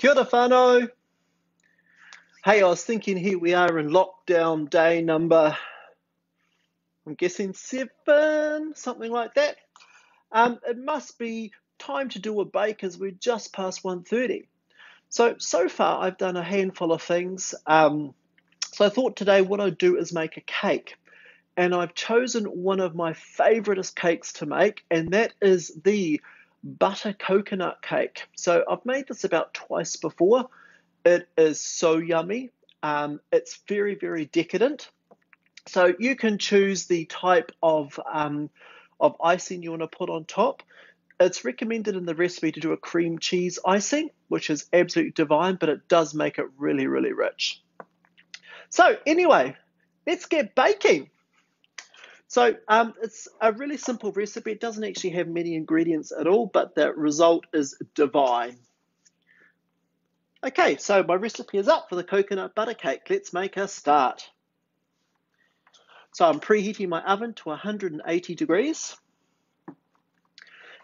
Kia ora whānau. Hey, I was thinking here we are in lockdown day number, I'm guessing 7, something like that. It must be time to do a bake as we're just past 1:30. So far I've done a handful of things. So I thought today what I'd do is make a cake. And I've chosen one of my favouriteest cakes to make, and that is the butter coconut cake. So I've made this about twice before. It is so yummy. It's very, very decadent. So you can choose the type of icing you want to put on top. It's recommended in the recipe to do a cream cheese icing, which is absolutely divine, but it does make it really, really rich. So anyway, let's get baking. So it's a really simple recipe. It doesn't actually have many ingredients at all, but the result is divine. Okay, so my recipe is up for the coconut butter cake. Let's make a start. So I'm preheating my oven to 180 degrees.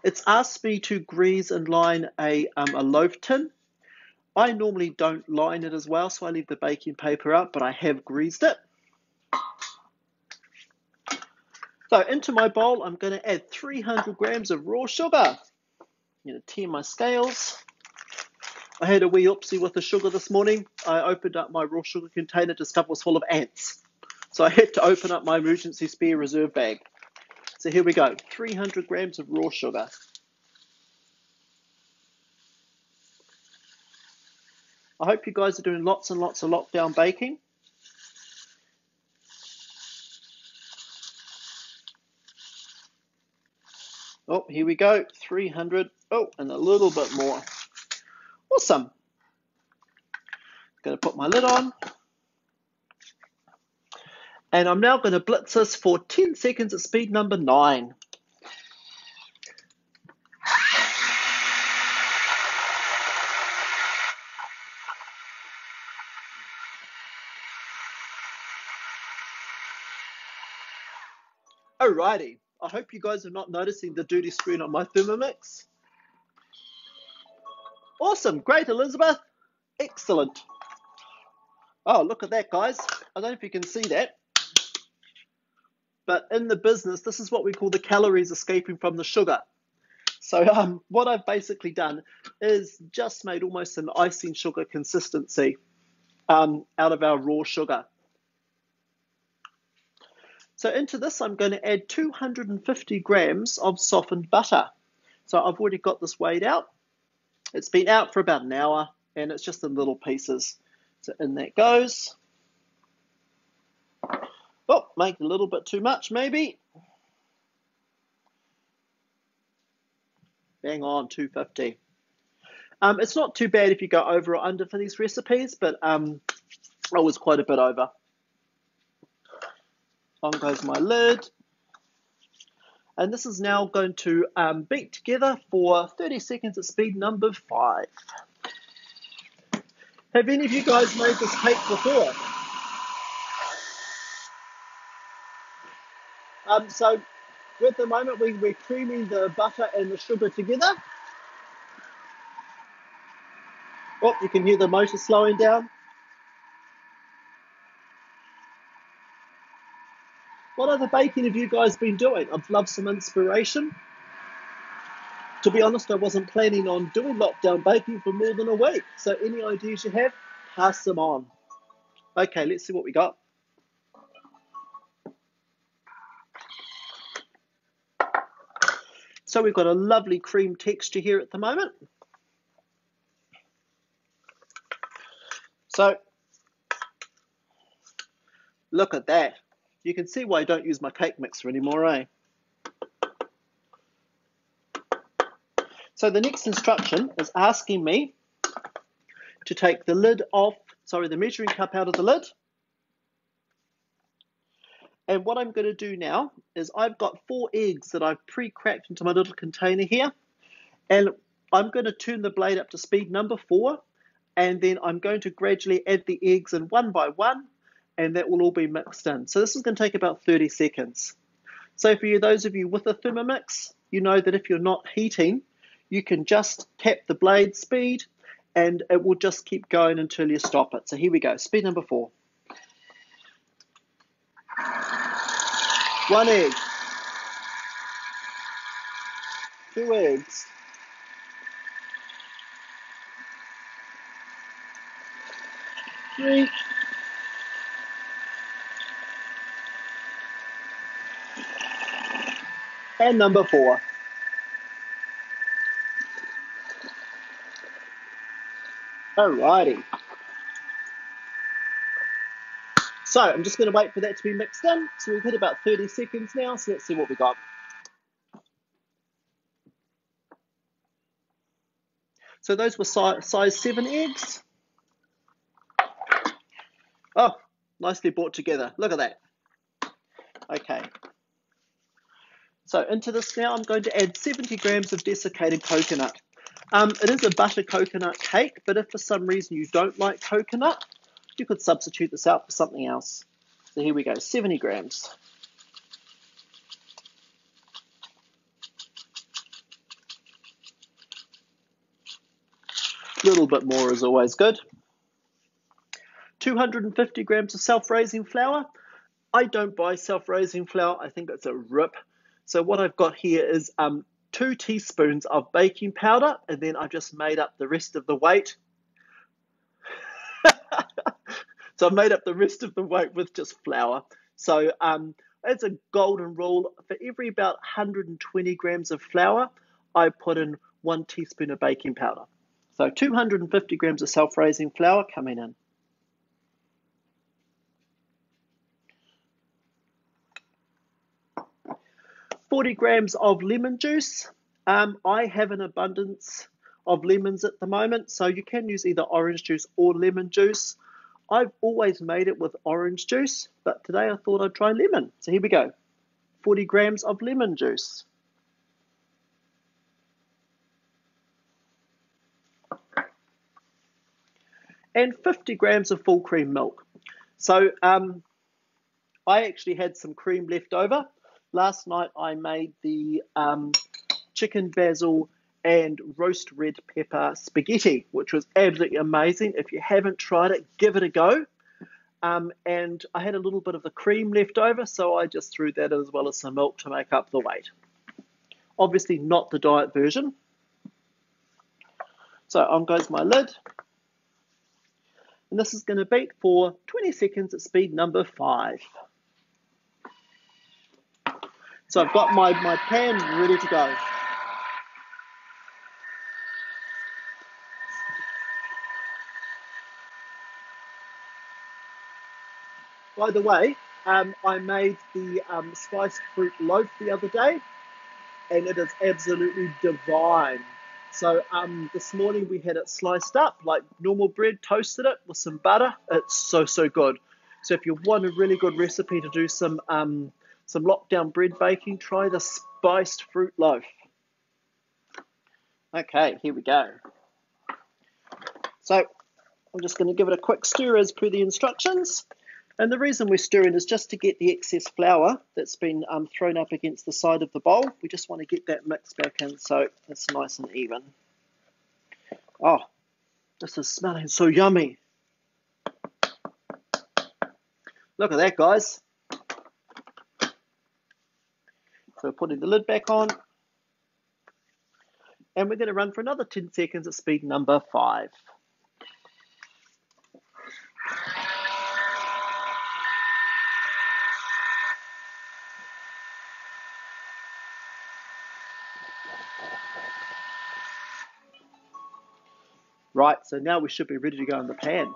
It's asked me to grease and line a loaf tin. I normally don't line it as well, so I leave the baking paper up, but I have greased it. So into my bowl, I'm going to add 300 grams of raw sugar. I'm going to tare my scales. I had a wee oopsie with the sugar this morning. I opened up my raw sugar container, the stuff was full of ants. So I had to open up my emergency spare reserve bag. So here we go, 300 grams of raw sugar. I hope you guys are doing lots and lots of lockdown baking. Oh, here we go, 300, oh, and a little bit more. Awesome. Going to put my lid on. And I'm now going to blitz this for 10 seconds at speed number 9. Alrighty, I hope you guys are not noticing the dirty screen on my Thermomix. Awesome, great Elizabeth, excellent. Oh, look at that guys, I don't know if you can see that, but in the business, this is what we call the calories escaping from the sugar. So what I've basically done is just made almost an icing sugar consistency out of our raw sugar. So into this, I'm going to add 250 grams of softened butter. So I've already got this weighed out. It's been out for about an hour, and it's just in little pieces. So in that goes. Oh, make a little bit too much, maybe. Bang on, 250. It's not too bad if you go over or under for these recipes, but I was quite a bit over. On goes my lid. And this is now going to beat together for 30 seconds at speed number 5. Have any of you guys made this cake before? So at the moment we're creaming the butter and the sugar together. Oh, you can hear the motor slowing down. What other baking have you guys been doing? I'd love some inspiration. To be honest, I wasn't planning on doing lockdown baking for more than a week. So any ideas you have, pass them on. Okay, let's see what we got. So we've got a lovely cream texture here at the moment. So look at that. You can see why I don't use my cake mixer anymore, eh? So the next instruction is asking me to take the lid off, the measuring cup out of the lid. And what I'm going to do now is I've got 4 eggs that I've pre-cracked into my little container here. And I'm going to turn the blade up to speed number 4. And then I'm going to gradually add the eggs in one by one. And that will all be mixed in. So this is going to take about 30 seconds. So for those of you with a Thermomix, you know that if you're not heating, you can just tap the blade speed and it will just keep going until you stop it. So here we go, speed number 4. 1 egg, 2 eggs, 3, and number 4. Alrighty. So I'm just going to wait for that to be mixed in. So we've hit about 30 seconds now, so let's see what we got. So those were size 7 eggs. Oh, nicely brought together. Look at that. Okay. So into this now, I'm going to add 70 grams of desiccated coconut. It is a butter coconut cake, but if for some reason you don't like coconut, you could substitute this out for something else. So here we go, 70 grams. A little bit more is always good. 250 grams of self-raising flour. I don't buy self-raising flour. I think it's a rip. So what I've got here is 2 teaspoons of baking powder, and then I've just made up the rest of the weight. So I've made up the rest of the weight with just flour. So it's a golden rule. For every about 120 grams of flour, I put in 1 teaspoon of baking powder. So 250 grams of self-raising flour coming in. $40 grams of lemon juice. I have an abundance of lemons at the moment, so you can use either orange juice or lemon juice. I've always made it with orange juice, but today I thought I'd try lemon. So here we go. 40 grams of lemon juice. And 50 grams of full cream milk. So I actually had some cream left over. Last night I made the chicken basil and roast red pepper spaghetti, which was absolutely amazing. If you haven't tried it, give it a go. And I had a little bit of the cream left over, so I just threw that as well as some milk to make up the weight. Obviously not the diet version. So on goes my lid. And this is going to beat for 20 seconds at speed number 5. So I've got my pan ready to go. By the way, I made the spiced fruit loaf the other day, and it is absolutely divine. So this morning we had it sliced up like normal bread, toasted it with some butter. It's so good. So if you want a really good recipe to do some lockdown bread baking, try the spiced fruit loaf. Okay, here we go. So I'm just going to give it a quick stir as per the instructions. And the reason we're stirring is just to get the excess flour that's been thrown up against the side of the bowl. We just want to get that mix back in so it's nice and even. Oh, this is smelling so yummy. Look at that, guys. So putting the lid back on. And we're going to run for another 10 seconds at speed number 5. Right, so now we should be ready to go in the pan.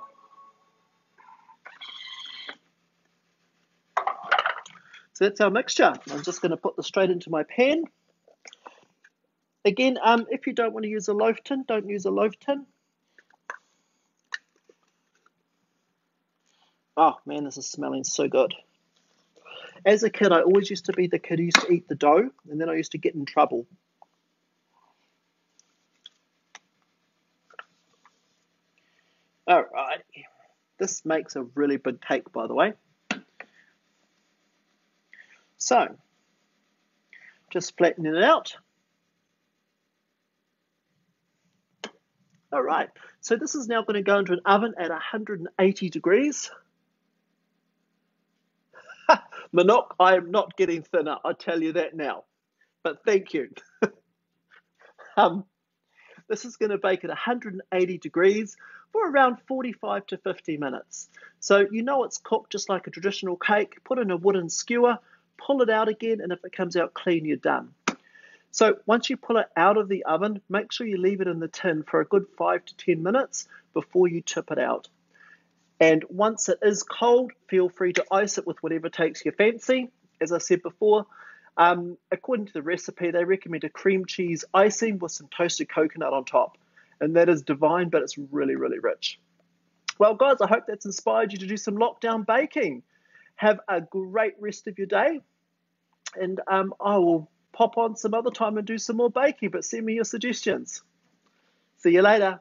So that's our mixture. I'm just going to put this straight into my pan. Again, if you don't want to use a loaf tin, don't use a loaf tin. Oh man, this is smelling so good. As a kid, I always used to be the kid who used to eat the dough, and then I used to get in trouble. Alright, this makes a really big cake, by the way. So, just flattening it out. All right, so this is now going to go into an oven at 180 degrees. Manok, I am not getting thinner, I tell you that now. But thank you. Um, this is going to bake at 180 degrees for around 45 to 50 minutes. So you know it's cooked just like a traditional cake. Put in a wooden skewer, pull it out again, and if it comes out clean, you're done. So once you pull it out of the oven, make sure you leave it in the tin for a good 5 to 10 minutes before you tip it out. And once it is cold, feel free to ice it with whatever takes your fancy. As I said before, according to the recipe, they recommend a cream cheese icing with some toasted coconut on top. And that is divine, but it's really, really rich. Well, guys, I hope that's inspired you to do some lockdown baking. Have a great rest of your day. And I will pop on some other time and do some more baking, but send me your suggestions. See you later.